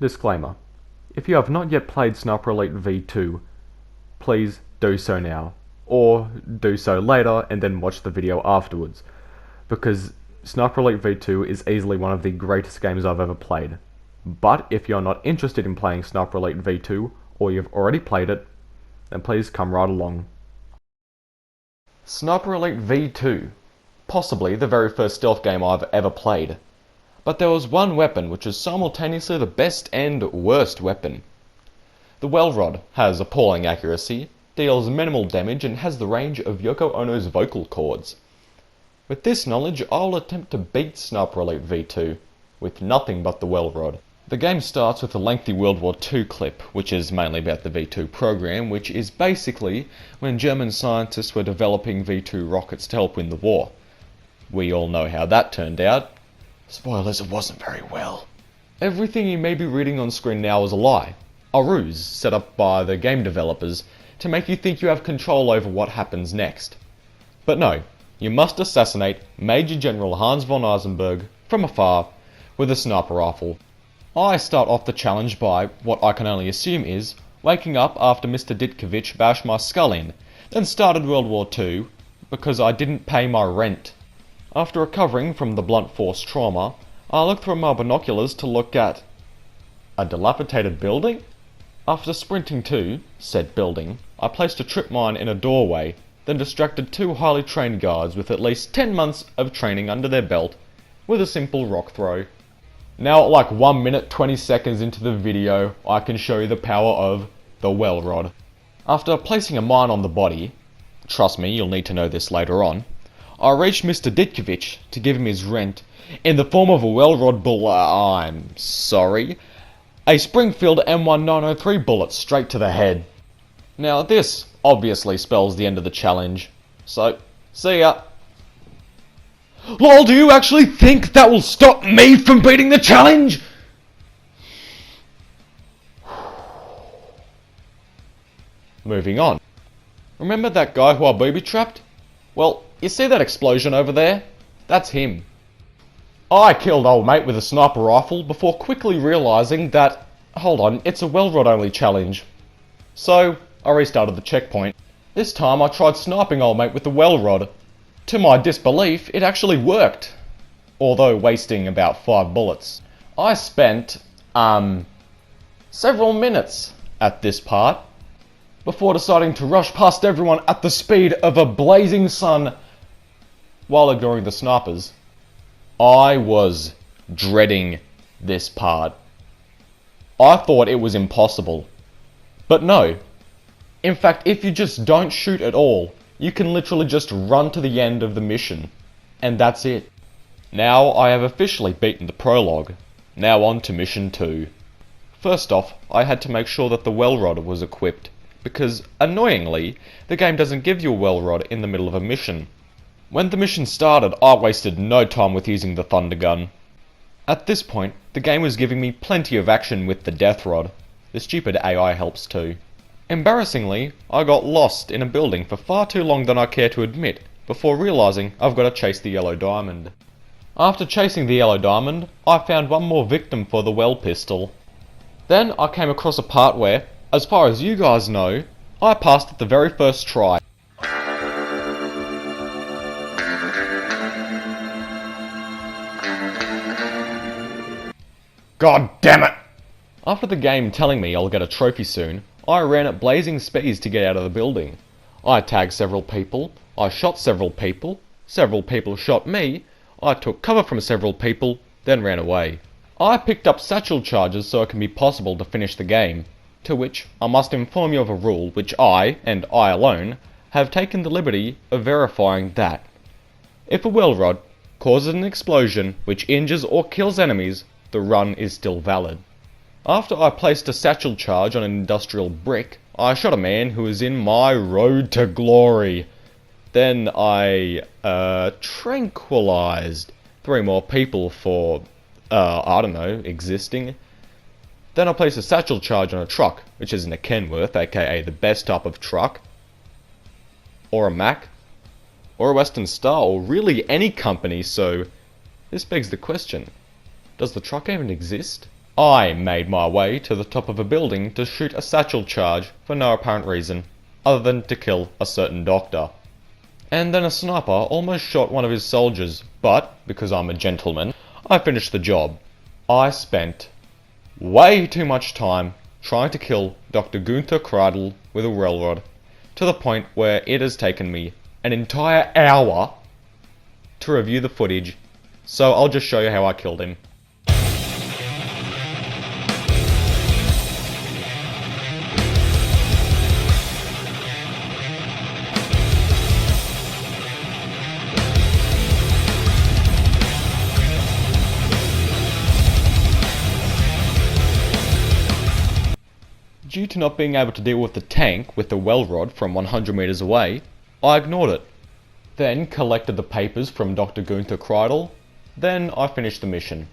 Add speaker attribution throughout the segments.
Speaker 1: Disclaimer. If you have not yet played Sniper Elite V2, please do so now. Or do so later and then watch the video afterwards. Because Sniper Elite V2 is easily one of the greatest games I've ever played. But if you're not interested in playing Sniper Elite V2, or you've already played it, then please come right along. Sniper Elite V2. Possibly the very first stealth game I've ever played. But there was one weapon which is simultaneously the best and worst weapon. The WELROD has appalling accuracy, deals minimal damage, and has the range of Yoko Ono's vocal cords. With this knowledge, I'll attempt to beat Sniper Elite V2 with nothing but the WELROD. The game starts with a lengthy World War II clip, which is mainly about the V2 program, which is basically when German scientists were developing V2 rockets to help win the war. We all know how that turned out. Spoilers, it wasn't very well. Everything you may be reading on screen now is a lie. A ruse set up by the game developers to make you think you have control over what happens next. But no, you must assassinate Major General Hans von Eisenberg from afar with a sniper rifle. I start off the challenge by what I can only assume is waking up after Mr. Ditkovich bashed my skull in, then started World War II because I didn't pay my rent. After recovering from the blunt force trauma, I looked through my binoculars to look at a dilapidated building? After sprinting to said building, I placed a trip mine in a doorway, then distracted two highly trained guards with at least 10 months of training under their belt with a simple rock throw. Now at like 1 minute 20 seconds into the video, I can show you the power of the WELROD. After placing a mine on the body, trust me, you'll need to know this later on, I reached Mr. Ditkovich to give him his rent in the form of a WELROD I'm sorry, a Springfield M1903 bullet straight to the head. Now this obviously spells the end of the challenge, so see ya. LOL, do you actually think that will stop me from beating the challenge? Moving on. Remember that guy who I booby-trapped? Well, you see that explosion over there? That's him. I killed old mate with a sniper rifle before quickly realising that, hold on, it's a WELROD only challenge. So, I restarted the checkpoint. This time I tried sniping old mate with the WELROD. To my disbelief, it actually worked. Although wasting about 5 bullets. I spent, several minutes at this part before deciding to rush past everyone at the speed of a blazing sun while ignoring the snipers. I was dreading this part. I thought it was impossible. But no. In fact, if you just don't shoot at all, you can literally just run to the end of the mission. And that's it. Now I have officially beaten the prologue. Now on to mission 2. First off, I had to make sure that the WELROD was equipped, because, annoyingly, the game doesn't give you a WELROD in the middle of a mission. When the mission started, I wasted no time with using the thunder gun. At this point, the game was giving me plenty of action with the death rod. The stupid AI helps too. Embarrassingly, I got lost in a building for far too long than I care to admit, before realising I've got to chase the yellow diamond. After chasing the yellow diamond, I found one more victim for the well pistol. Then I came across a part where, as far as you guys know, I passed at the very first try. God damn it! After the game telling me I'll get a trophy soon, I ran at blazing speeds to get out of the building. I tagged several people, I shot several people shot me, I took cover from several people, then ran away. I picked up satchel charges so it can be possible to finish the game, to which I must inform you of a rule which I, and I alone, have taken the liberty of verifying that if a WELROD causes an explosion which injures or kills enemies, the run is still valid. After I placed a satchel charge on an industrial brick, I shot a man who was in my road to glory. Then I, tranquilized 3 more people for, I don't know, existing. Then I placed a satchel charge on a truck, which isn't a Kenworth, aka the best type of truck, or a Mack, or a Western Star, or really any company, so this begs the question, does the truck even exist? I made my way to the top of a building to shoot a satchel charge for no apparent reason, other than to kill a certain doctor. And then a sniper almost shot one of his soldiers, but, because I'm a gentleman, I finished the job. I spent way too much time trying to kill Dr. Gunther Kreidel with a WELROD, to the point where it has taken me an entire hour to review the footage, so I'll just show you how I killed him. Due to not being able to deal with the tank with the WELROD from 100 meters away, I ignored it. Then collected the papers from Dr. Gunther Kreidel. Then I finished the mission.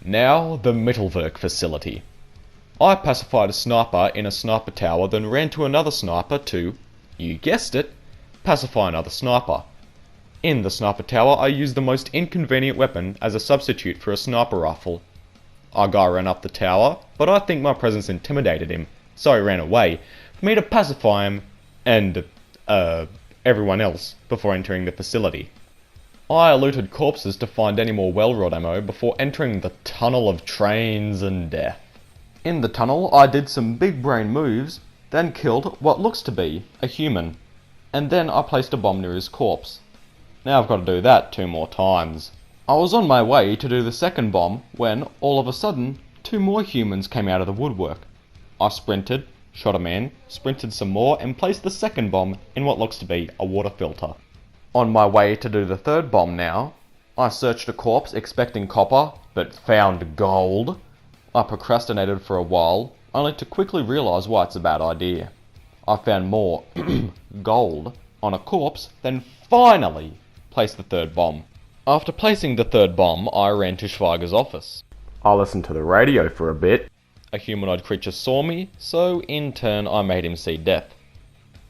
Speaker 1: Now the Mittelwerk facility. I pacified a sniper in a sniper tower, then ran to another sniper to, you guessed it, pacify another sniper. In the sniper tower I used the most inconvenient weapon as a substitute for a sniper rifle. Our guy ran up the tower, but I think my presence intimidated him, so he ran away for me to pacify him and, everyone else before entering the facility. I looted corpses to find any more WELROD ammo before entering the tunnel of trains and death. In the tunnel I did some big brain moves, then killed what looks to be a human, and then I placed a bomb near his corpse. Now I've got to do that 2 more times. I was on my way to do the second bomb when, all of a sudden, 2 more humans came out of the woodwork. I sprinted, shot a man, sprinted some more, and placed the second bomb in what looks to be a water filter. On my way to do the third bomb now, I searched a corpse expecting copper, but found gold. I procrastinated for a while, only to quickly realise why it's a bad idea. I found more gold on a corpse, then finally placed the third bomb. After placing the third bomb, I ran to Schweiger's office. I listened to the radio for a bit. A humanoid creature saw me, so in turn I made him see death.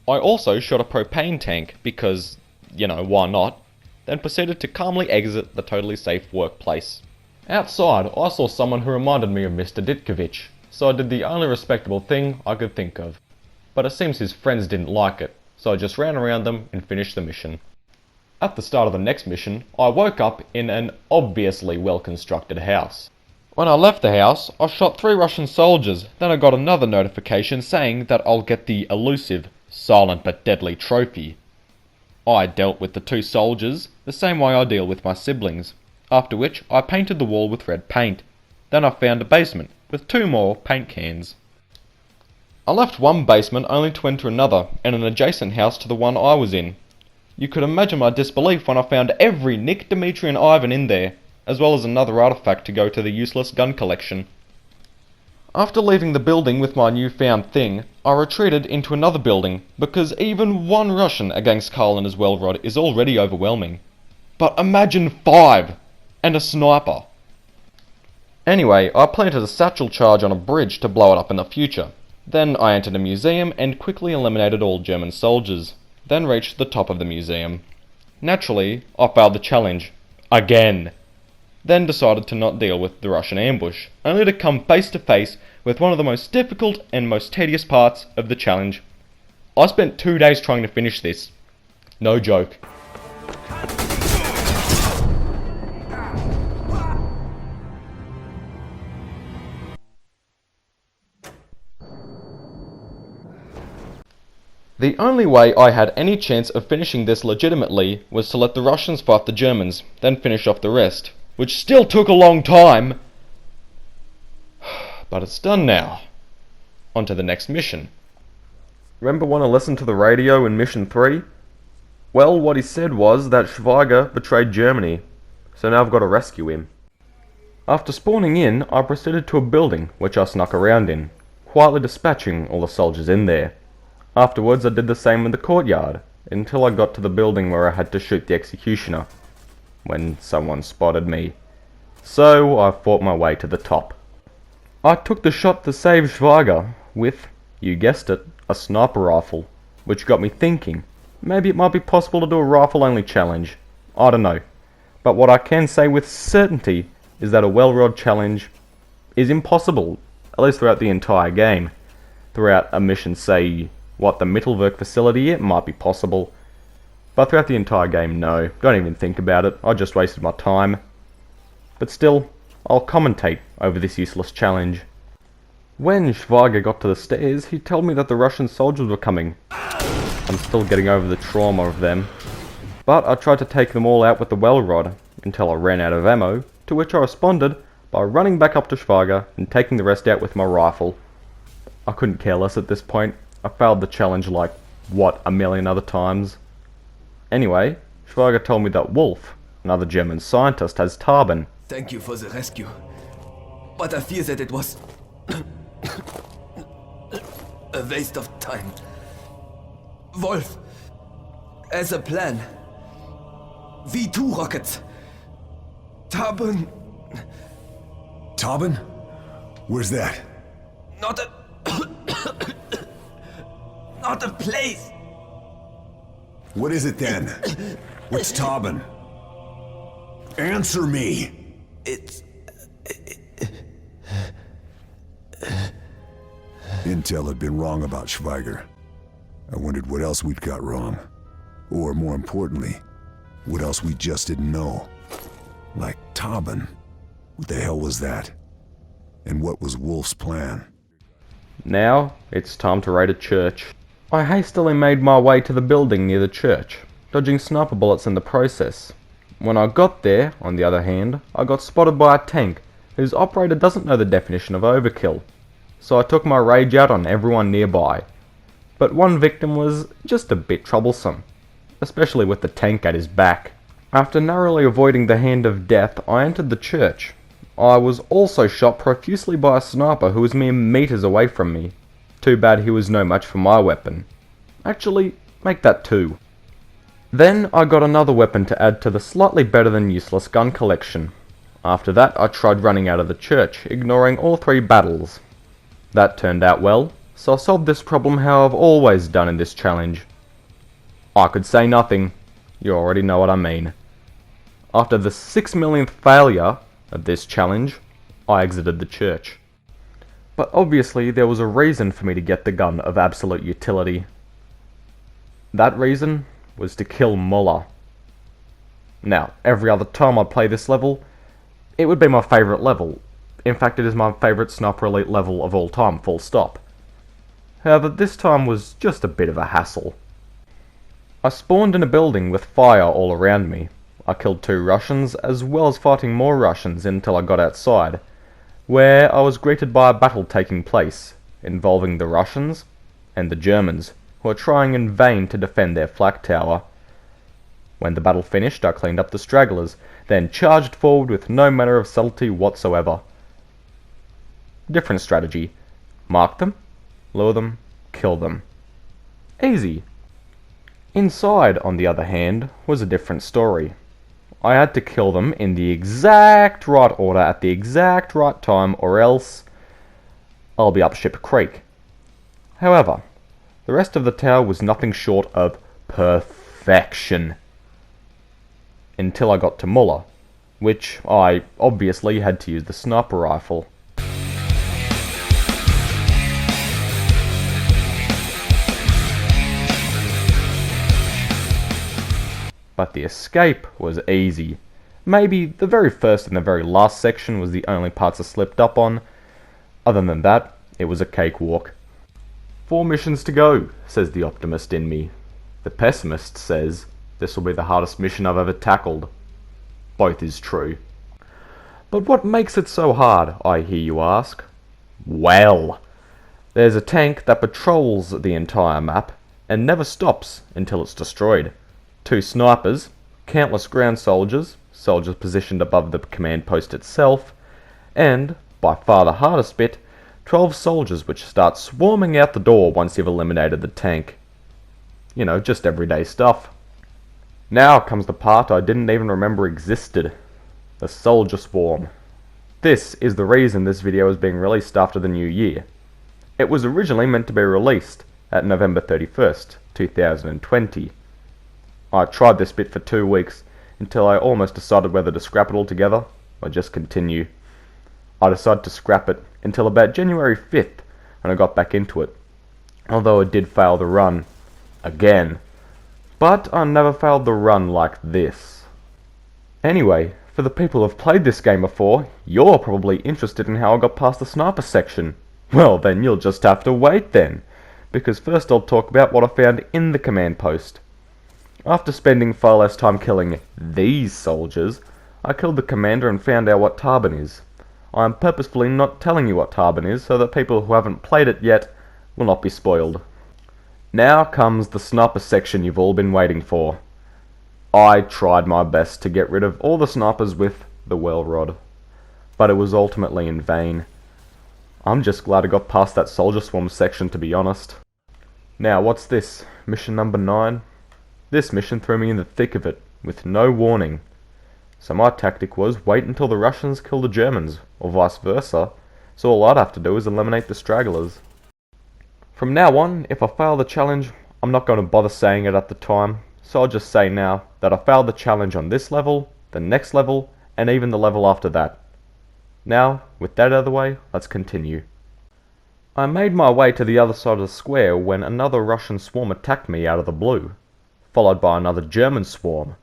Speaker 1: I also shot a propane tank because, why not? Then proceeded to calmly exit the totally safe workplace. Outside, I saw someone who reminded me of Mr. Ditkovich, so I did the only respectable thing I could think of. But it seems his friends didn't like it, so I just ran around them and finished the mission. At the start of the next mission, I woke up in an obviously well-constructed house. When I left the house, I shot 3 Russian soldiers, then I got another notification saying that I'll get the elusive, silent but deadly trophy. I dealt with the 2 soldiers the same way I deal with my siblings, after which I painted the wall with red paint. Then I found a basement with 2 more paint cans. I left one basement only to enter another, in an adjacent house to the one I was in. You could imagine my disbelief when I found every Nick, Dimitri and Ivan in there, as well as another artifact to go to the useless gun collection. After leaving the building with my newfound thing, I retreated into another building, because even 1 Russian against Karl and his WELROD is already overwhelming. But imagine 5! And a sniper! Anyway, I planted a satchel charge on a bridge to blow it up in the future. Then I entered a museum and quickly eliminated all German soldiers. Then reached the top of the museum. Naturally, I failed the challenge. Again! Then decided to not deal with the Russian ambush, only to come face to face with one of the most difficult and most tedious parts of the challenge. I spent 2 days trying to finish this. No joke. The only way I had any chance of finishing this legitimately was to let the Russians fight the Germans, then finish off the rest, which still took a long time. But it's done now. On to the next mission. Remember when I listened to the radio in Mission 3? Well, what he said was that Schweiger betrayed Germany, so now I've got to rescue him. After spawning in, I proceeded to a building, which I snuck around in, quietly dispatching all the soldiers in there. Afterwards I did the same in the courtyard, until I got to the building where I had to shoot the executioner, when someone spotted me. So I fought my way to the top. I took the shot to save Schweiger with, you guessed it, a sniper rifle, which got me thinking, maybe it might be possible to do a rifle-only challenge. I don't know. But what I can say with certainty is that a WELROD challenge is impossible, at least throughout the entire game. Throughout a mission, say, the Mittelwerk facility, it might be possible. But throughout the entire game, no. Don't even think about it. I just wasted my time. But still, I'll commentate over this useless challenge. When Schweiger got to the stairs, he told me that the Russian soldiers were coming. I'm still getting over the trauma of them. But I tried to take them all out with the WELROD until I ran out of ammo, to which I responded by running back up to Schweiger and taking the rest out with my rifle. I couldn't care less at this point. I failed the challenge like, a million other times. Anyway, Schweiger told me that Wolf, another German scientist, has Tarban.
Speaker 2: Thank you for the rescue, but I fear that it was a waste of time. Wolf has a plan. V2 rockets. Tarban.
Speaker 3: Tarban? Where's that?
Speaker 2: Not a... not a place.
Speaker 3: What is it then? What's Tarban? Answer me!
Speaker 2: It's...
Speaker 3: Intel had been wrong about Schweiger. I wondered what else we'd got wrong. Or, more importantly, what else we just didn't know. Like Tarban. What the hell was that? And what was Wolf's plan?
Speaker 1: Now, it's time to raid a church. I hastily made my way to the building near the church, dodging sniper bullets in the process. When I got there, on the other hand, I got spotted by a tank, whose operator doesn't know the definition of overkill. So I took my rage out on everyone nearby. But one victim was just a bit troublesome, especially with the tank at his back. After narrowly avoiding the hand of death, I entered the church. I was also shot profusely by a sniper who was mere meters away from me. Too bad he was no match for my weapon. Actually, make that 2. Then I got another weapon to add to the slightly better than useless gun collection. After that, I tried running out of the church, ignoring all 3 battles. That turned out well, so I solved this problem how I've always done in this challenge. I could say nothing. You already know what I mean. After the 6 millionth failure of this challenge, I exited the church. But obviously there was a reason for me to get the gun of absolute utility. That reason was to kill Muller. Now, every other time I play this level, it would be my favourite level. In fact, it is my favourite Sniper Elite level of all time, full stop. However, this time was just a bit of a hassle. I spawned in a building with fire all around me. I killed 2 Russians, as well as fighting more Russians until I got outside, where I was greeted by a battle taking place, involving the Russians and the Germans, who were trying in vain to defend their flak tower. When the battle finished, I cleaned up the stragglers, then charged forward with no manner of subtlety whatsoever. Different strategy. Mark them, lure them, kill them. Easy. Inside, on the other hand, was a different story. I had to kill them in the exact right order at the exact right time, or else I'll be up Ship Creek. However, the rest of the tower was nothing short of perfection. Until I got to Muller, which I obviously had to use the sniper rifle. But the escape was easy. Maybe the very first and the very last section was the only parts I slipped up on. Other than that, it was a cakewalk. 4 missions to go, says the optimist in me. The pessimist says, this will be the hardest mission I've ever tackled. Both is true. But what makes it so hard, I hear you ask? Well, there's a tank that patrols the entire map and never stops until it's destroyed. 2 snipers, countless ground soldiers, soldiers positioned above the command post itself, and, by far the hardest bit, 12 soldiers which start swarming out the door once you've eliminated the tank. You know, just everyday stuff. Now comes the part I didn't even remember existed. The soldier swarm. This is the reason this video is being released after the new year. It was originally meant to be released at November 31st, 2020. I tried this bit for 2 weeks, until I almost decided whether to scrap it altogether, or just continue. I decided to scrap it until about January 5th when I got back into it, although I did fail the run again. But I never failed the run like this. Anyway, for the people who have played this game before, you're probably interested in how I got past the sniper section. Well, then you'll just have to wait then, because first I'll talk about what I found in the command post. After spending far less time killing these soldiers, I killed the commander and found out what Tarban is. I am purposefully not telling you what Tarban is, so that people who haven't played it yet will not be spoiled. Now comes the sniper section you've all been waiting for. I tried my best to get rid of all the snipers with the WELROD, but it was ultimately in vain. I'm just glad I got past that soldier swarm section, to be honest. Now, what's this? Mission number 9? This mission threw me in the thick of it, with no warning. So my tactic was wait until the Russians kill the Germans, or vice versa, so all I'd have to do is eliminate the stragglers. From now on, if I fail the challenge, I'm not going to bother saying it at the time, so I'll just say now that I failed the challenge on this level, the next level, and even the level after that. Now, with that out of the way, let's continue. I made my way to the other side of the square when another Russian swarm attacked me out of the blue, followed by another German swarm.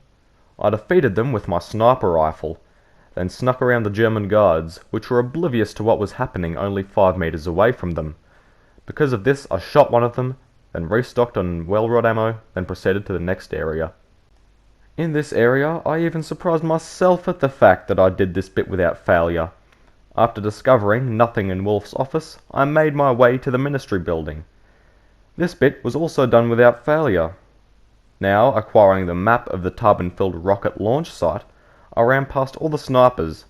Speaker 1: I defeated them with my sniper rifle, then snuck around the German guards, which were oblivious to what was happening only 5 meters away from them. Because of this, I shot one of them, then restocked on WELROD ammo, then proceeded to the next area. In this area, I even surprised myself at the fact that I did this bit without failure. After discovering nothing in Wolf's office, I made my way to the Ministry building. This bit was also done without failure. Now, acquiring the map of the Tarban-filled rocket launch site, I ran past all the snipers.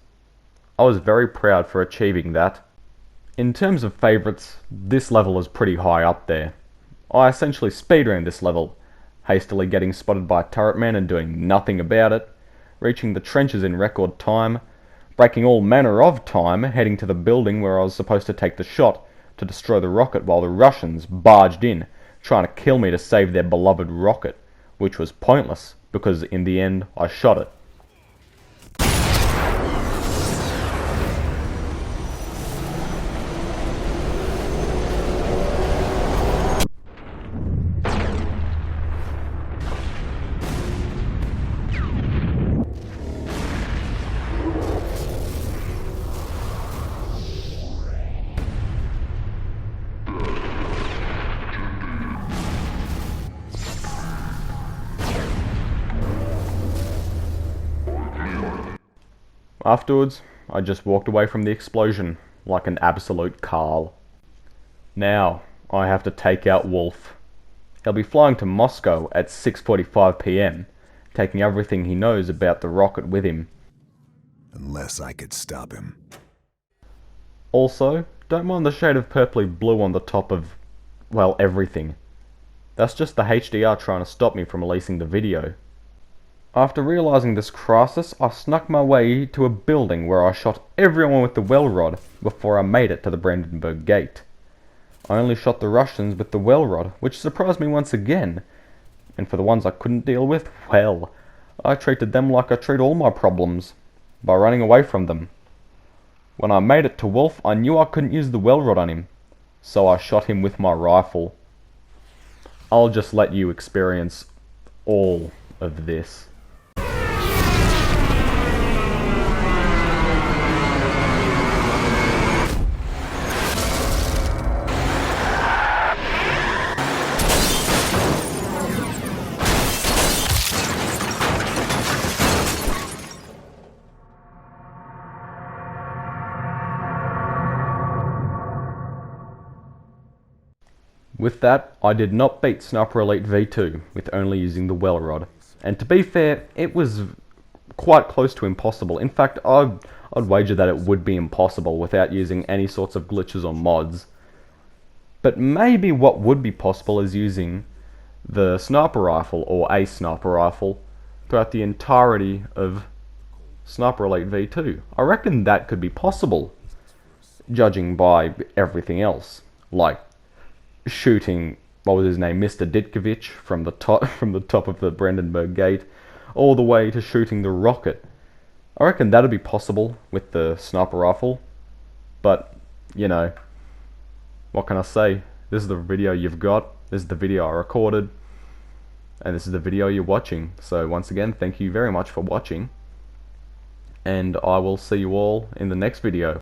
Speaker 1: I was very proud for achieving that. In terms of favourites, this level is pretty high up there. I essentially speedran this level, hastily getting spotted by a turret man and doing nothing about it, reaching the trenches in record time, breaking all manner of time, heading to the building where I was supposed to take the shot to destroy the rocket while the Russians barged in, trying to kill me to save their beloved rocket, which was pointless, because in the end I shot it. Afterwards, I just walked away from the explosion, like an absolute Carl. Now, I have to take out Wolf. He'll be flying to Moscow at 6:45 PM, taking everything he knows about the rocket with him.
Speaker 3: Unless I could stop him.
Speaker 1: Also, don't mind the shade of purpley blue on the top of, well, everything. That's just the HDR trying to stop me from releasing the video. After realising this crisis, I snuck my way to a building where I shot everyone with the WELROD before I made it to the Brandenburg Gate. I only shot the Russians with the WELROD, which surprised me once again. And for the ones I couldn't deal with, well, I treated them like I treat all my problems, by running away from them. When I made it to Wolf, I knew I couldn't use the WELROD on him, so I shot him with my rifle. I'll just let you experience all of this. With that, I did not beat Sniper Elite V2 with only using the WELROD. And to be fair, it was quite close to impossible. In fact, I'd wager that it would be impossible without using any sorts of glitches or mods. But maybe what would be possible is using the sniper rifle, or a sniper rifle, throughout the entirety of Sniper Elite V2. I reckon that could be possible, judging by everything else, like shooting, what was his name, Mr. Ditkovich from the top of the Brandenburg Gate, all the way to shooting the rocket. I reckon that'd be possible with the sniper rifle. But, you know, what can I say? This is the video you've got, this is the video I recorded, and this is the video you're watching. So once again, thank you very much for watching, and I will see you all in the next video.